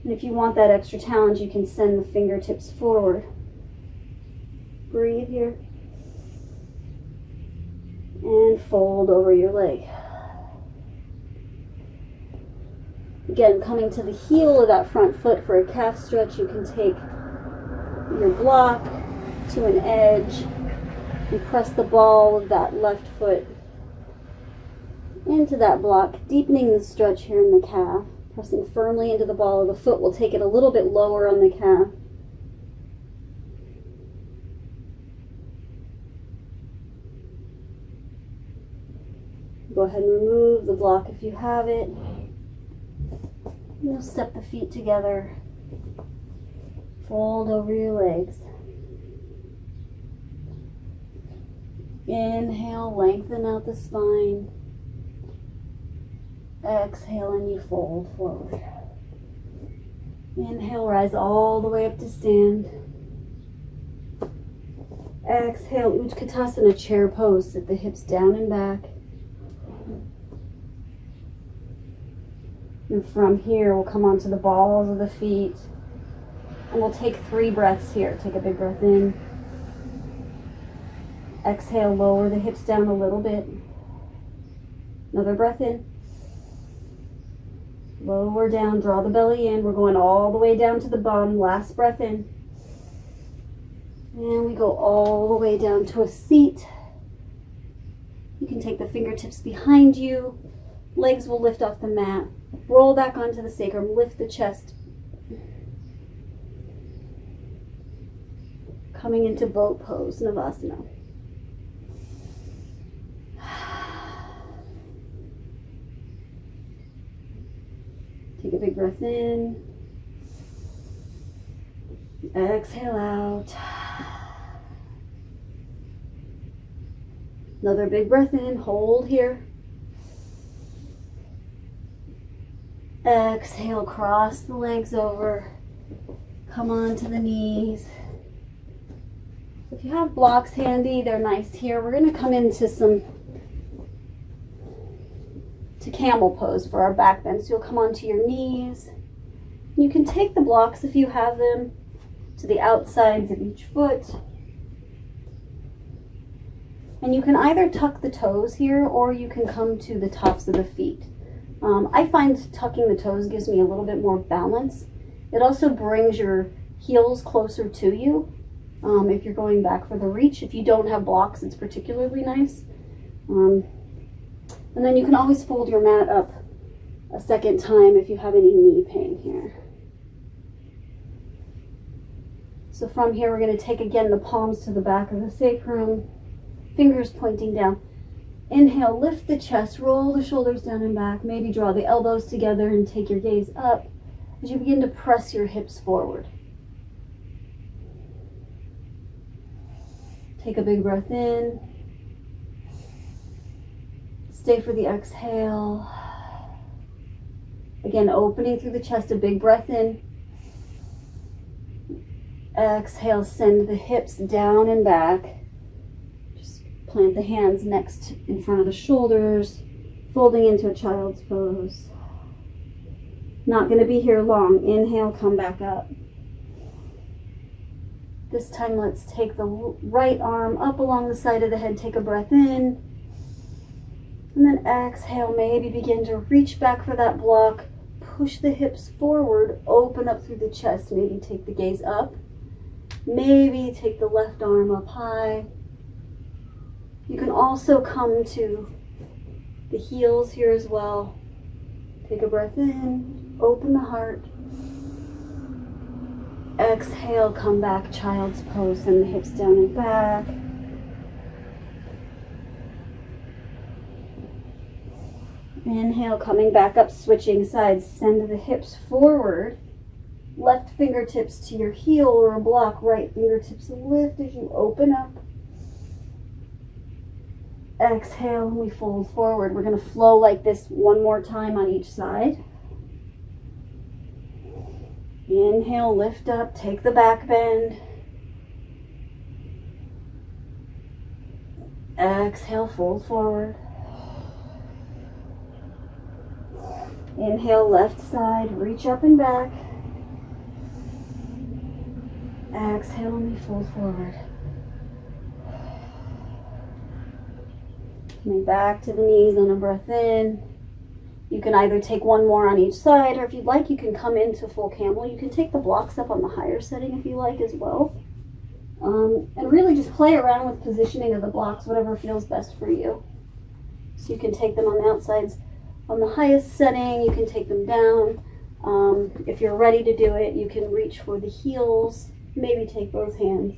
And if you want that extra challenge, you can send the fingertips forward. Breathe here. And fold over your leg. Again, coming to the heel of that front foot for a calf stretch, you can take your block to an edge and press the ball of that left foot into that block, deepening the stretch here in the calf. Pressing firmly into the ball of the foot. We'll take it a little bit lower on the calf. Go ahead and remove the block if you have it. You'll step the feet together. Fold over your legs. Inhale, lengthen out the spine. Exhale, and you fold forward. Inhale, rise all the way up to stand. Exhale, Utkatasana, chair pose. Sit the hips down and back. And from here, we'll come onto the balls of the feet. And we'll take 3 breaths here. Take a big breath in. Exhale, lower the hips down a little bit. Another breath in. Lower down, draw the belly in. We're going all the way down to the bum. Last breath in. And we go all the way down to a seat. You can take the fingertips behind you. Legs will lift off the mat. Roll back onto the sacrum. Lift the chest. Coming into boat pose, Navasana. Take a big breath in. Exhale out. Another big breath in. Hold here. Exhale, cross the legs over. Come on to the knees. If you have blocks handy, they're nice here. We're going to come into camel pose for our back bend. So you'll come onto your knees. You can take the blocks if you have them to the outsides of each foot. And you can either tuck the toes here, or you can come to the tops of the feet. I find tucking the toes gives me a little bit more balance. It also brings your heels closer to you if you're going back for the reach. If you don't have blocks, it's particularly nice. And then you can always fold your mat up a second time if you have any knee pain here. So from here, we're going to take again the palms to the back of the sacrum, fingers pointing down. Inhale, lift the chest, roll the shoulders down and back. Maybe draw the elbows together and take your gaze up as you begin to press your hips forward. Take a big breath in. Stay for the exhale. Again, opening through the chest, a big breath in. Exhale, send the hips down and back. Plant the hands next in front of the shoulders, folding into a child's pose. Not going to be here long. Inhale, come back up. This time, let's take the right arm up along the side of the head. Take a breath in. And then exhale, maybe begin to reach back for that block. Push the hips forward, open up through the chest. Maybe take the gaze up. Maybe take the left arm up high. You can also come to the heels here as well. Take a breath in, open the heart. Exhale, come back, child's pose, send the hips down and back. Inhale, coming back up, switching sides, send the hips forward. Left fingertips to your heel or a block, right fingertips lift as you open up. Exhale, and we fold forward. We're going to flow like this one more time on each side. Inhale, lift up, take the back bend. Exhale, fold forward. Inhale, left side, reach up and back. Exhale, and we fold forward. Coming back to the knees on a breath in. You can either take one more on each side, or if you'd like, you can come into full camel. You can take the blocks up on the higher setting if you like as well. And really just play around with positioning of the blocks, whatever feels best for you. So you can take them on the outsides on the highest setting, you can take them down. If you're ready to do it, you can reach for the heels, maybe take both hands,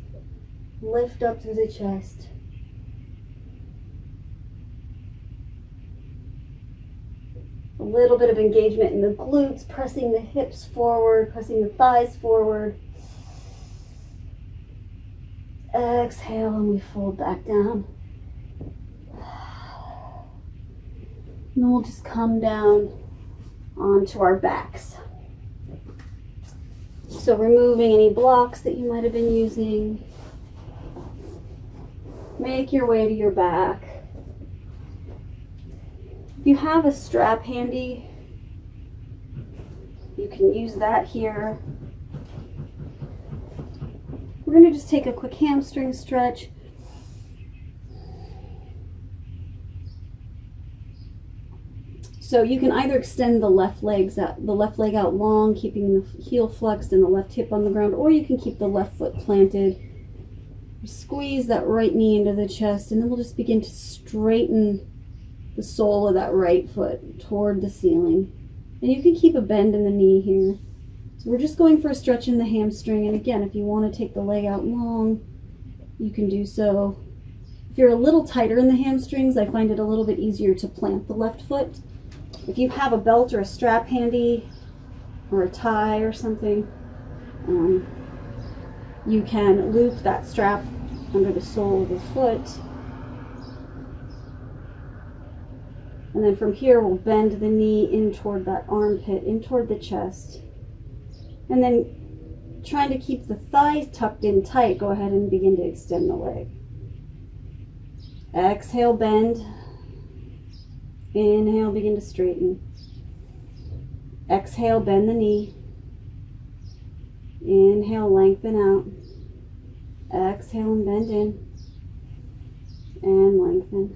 lift up through the chest. A little bit of engagement in the glutes, pressing the hips forward, pressing the thighs forward. Exhale, and we fold back down. And then we'll just come down onto our backs. So removing any blocks that you might have been using. Make your way to your back. If you have a strap handy, you can use that here. We're going to just take a quick hamstring stretch. So you can either extend the left leg out long, keeping the heel flexed and the left hip on the ground, or you can keep the left foot planted. Squeeze that right knee into the chest, and then we'll just begin to straighten the sole of that right foot toward the ceiling. And you can keep a bend in the knee here. So we're just going for a stretch in the hamstring. And again, if you want to take the leg out long, you can do so. If you're a little tighter in the hamstrings, I find it a little bit easier to plant the left foot. If you have a belt or a strap handy, or a tie or something, you can loop that strap under the sole of the foot. And then from here, we'll bend the knee in toward that armpit, in toward the chest. And then trying to keep the thighs tucked in tight, go ahead and begin to extend the leg. Exhale, bend. Inhale, begin to straighten. Exhale, bend the knee. Inhale, lengthen out. Exhale and bend in. And lengthen.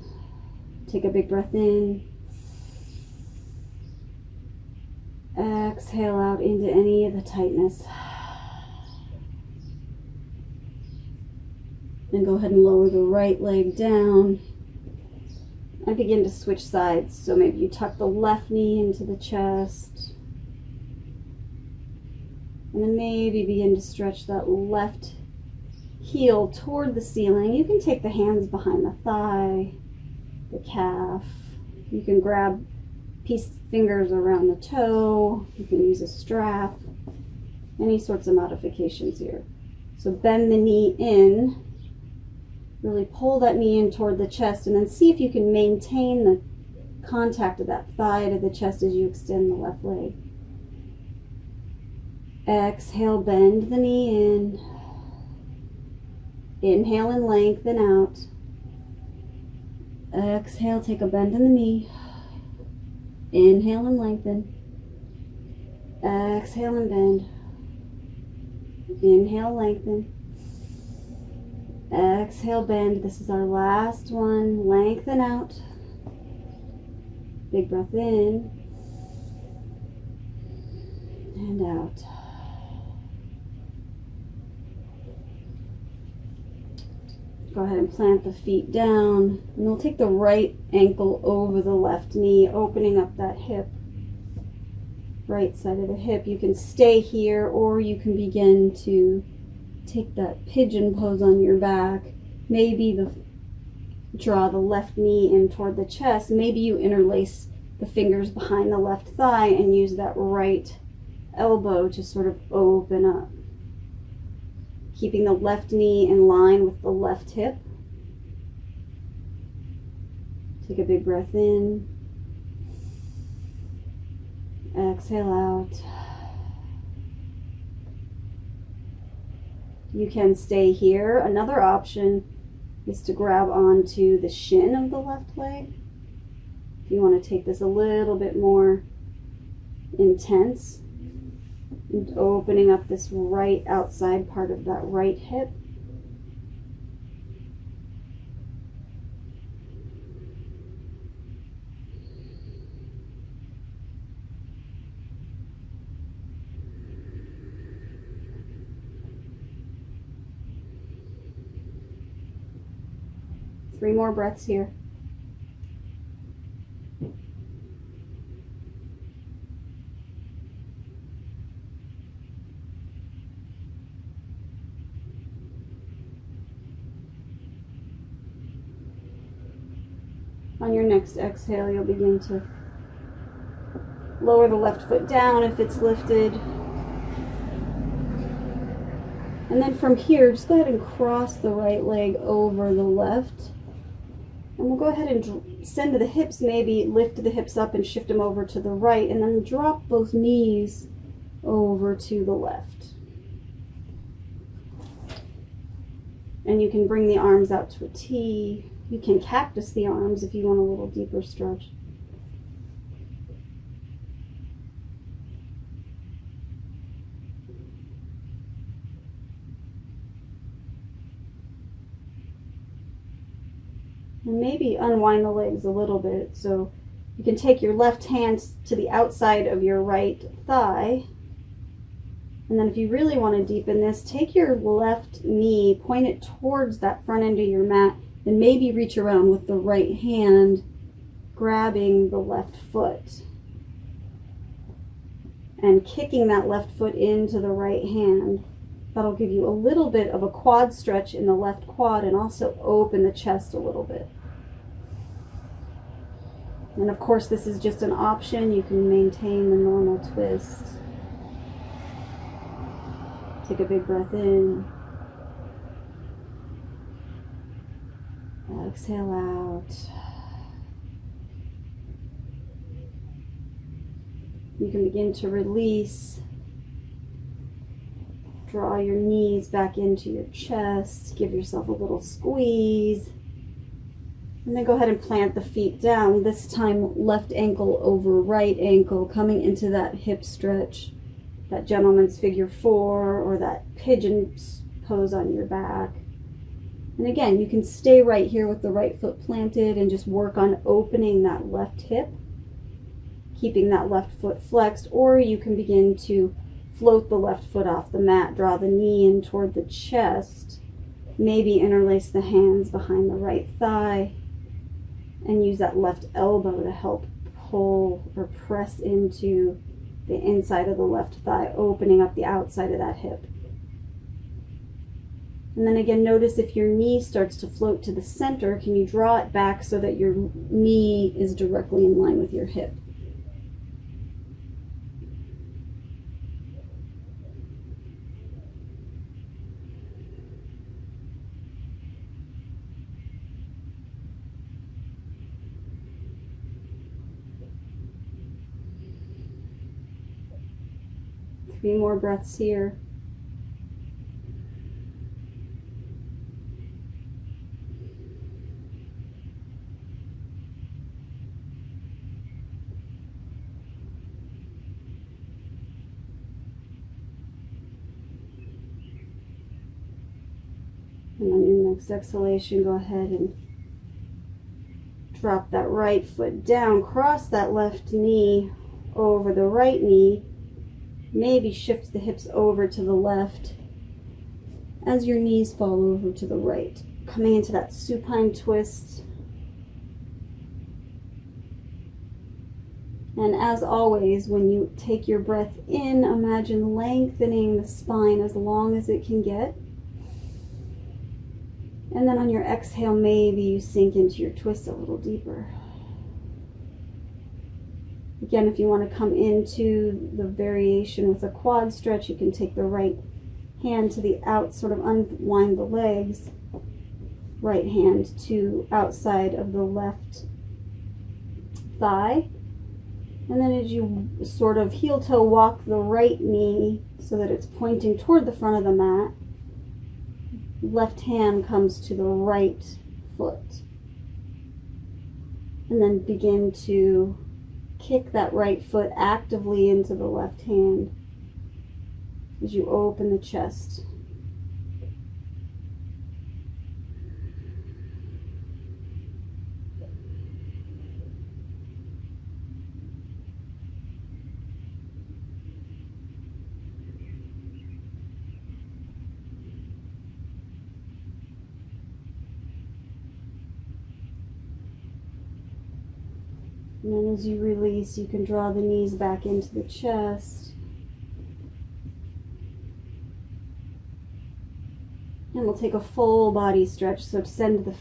Take a big breath in. Exhale out into any of the tightness. Then go ahead and lower the right leg down. And begin to switch sides. So maybe you tuck the left knee into the chest. And then maybe begin to stretch that left heel toward the ceiling. You can take the hands behind the thigh, the calf. You can grab fingers around the toe. You can use a strap. Any sorts of modifications here. So bend the knee in. Really pull that knee in toward the chest, and then see if you can maintain the contact of that thigh to the chest as you extend the left leg. Exhale, bend the knee in. Inhale and lengthen out. Exhale, take a bend in the knee. Inhale and lengthen. Exhale and bend. Inhale, lengthen. Exhale, bend. This is our last one. Lengthen out. Big breath in. And out. Go ahead and plant the feet down. And we'll take the right ankle over the left knee, opening up that hip. Right side of the hip. You can stay here, or you can begin to take that pigeon pose on your back. Maybe draw the left knee in toward the chest. Maybe you interlace the fingers behind the left thigh and use that right elbow to sort of open up. Keeping the left knee in line with the left hip. Take a big breath in. Exhale out. You can stay here. Another option is to grab onto the shin of the left leg. If you want to take this a little bit more intense, and opening up this right outside part of that right hip. Three more breaths here. On your next exhale, you'll begin to lower the left foot down if it's lifted. And then from here, just go ahead and cross the right leg over the left. And we'll go ahead and send to the hips, maybe lift the hips up and shift them over to the right, and then drop both knees over to the left. And you can bring the arms out to a T. You can cactus the arms if you want a little deeper stretch. And maybe unwind the legs a little bit. So you can take your left hand to the outside of your right thigh. And then if you really want to deepen this, take your left knee, point it towards that front end of your mat, and maybe reach around with the right hand, grabbing the left foot. And kicking that left foot into the right hand. That'll give you a little bit of a quad stretch in the left quad and also open the chest a little bit. And of course, this is just an option. You can maintain the normal twist. Take a big breath in. Exhale out. You can begin to release. Draw your knees back into your chest. Give yourself a little squeeze. And then go ahead and plant the feet down. This time left ankle over right ankle, coming into that hip stretch. that gentleman's figure 4 or that pigeon pose on your back. And again, you can stay right here with the right foot planted and just work on opening that left hip, keeping that left foot flexed, or you can begin to float the left foot off the mat, draw the knee in toward the chest, maybe interlace the hands behind the right thigh, and use that left elbow to help pull or press into the inside of the left thigh, opening up the outside of that hip. And then again, notice if your knee starts to float to the center, can you draw it back so that your knee is directly in line with your hip? Three more breaths here. And on your next exhalation, go ahead and drop that right foot down, cross that left knee over the right knee, maybe shift the hips over to the left as your knees fall over to the right, coming into that supine twist. And as always, when you take your breath in, imagine lengthening the spine as long as it can get. And then on your exhale, maybe you sink into your twist a little deeper. Again, if you want to come into the variation with a quad stretch, you can take the right hand to the out, sort of unwind the legs. Right hand to outside of the left thigh. And then as you sort of heel toe walk the right knee so that it's pointing toward the front of the mat, left hand comes to the right foot. And then begin to kick that right foot actively into the left hand as you open the chest. And then as you release, you can draw the knees back into the chest. And we'll take a full body stretch. So send the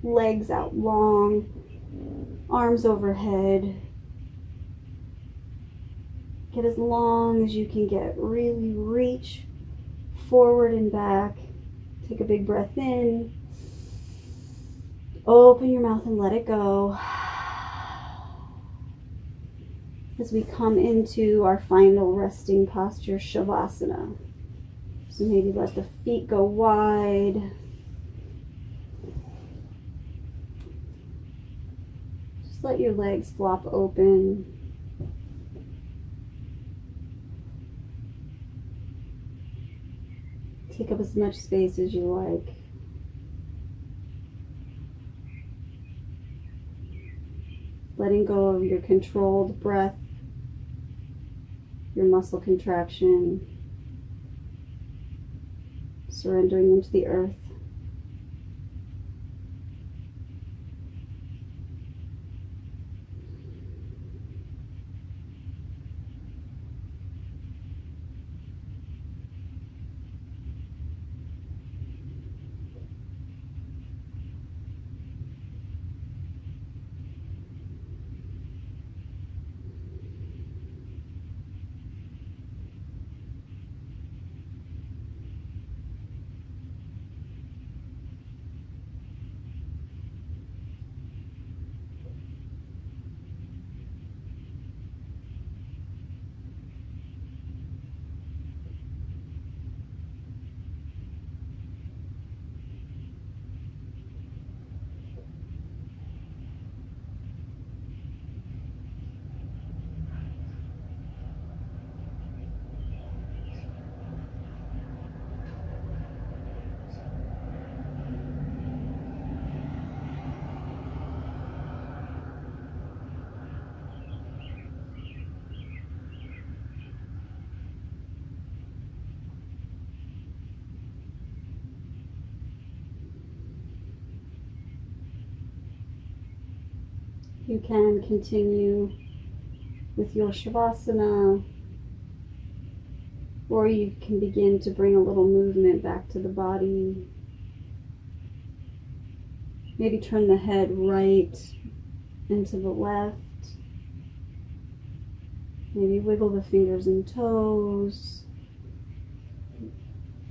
legs out long, arms overhead. Get as long as you can get. Really reach forward and back. Take a big breath in. Open your mouth and let it go. As we come into our final resting posture, Shavasana. So maybe let the feet go wide. Just let your legs flop open. Take up as much space as you like. Letting go of your controlled breath, your muscle contraction, surrendering into the earth. You can continue with your Shavasana, or you can begin to bring a little movement back to the body. Maybe turn the head right and to the left. Maybe wiggle the fingers and toes.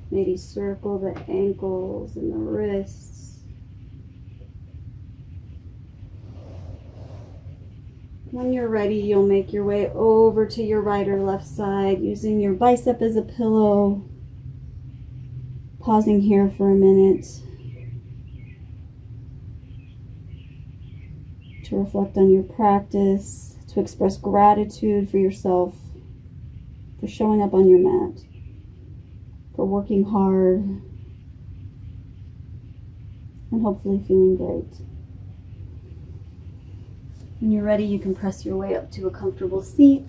Maybe circle the ankles and the wrists. When you're ready, you'll make your way over to your right or left side using your bicep as a pillow. Pausing here for a minute to reflect on your practice, to express gratitude for yourself, for showing up on your mat, for working hard, and hopefully feeling great. When you're ready, you can press your way up to a comfortable seat,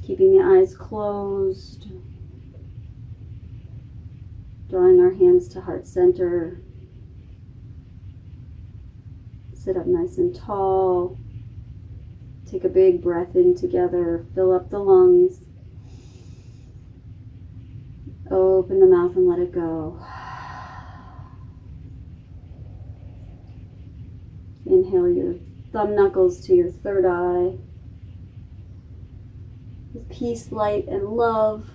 keeping the eyes closed, drawing our hands to heart center. Sit up nice and tall. Take a big breath in together. Fill up the lungs. Open the mouth and let it go. Inhale your thumb knuckles to your third eye. With peace, light, and love,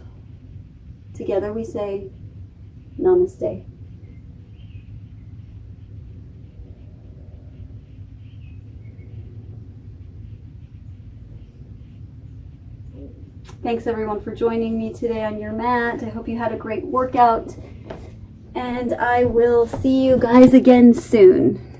together we say, Namaste. Thanks everyone for joining me today on your mat. I hope you had a great workout, and I will see you guys again soon.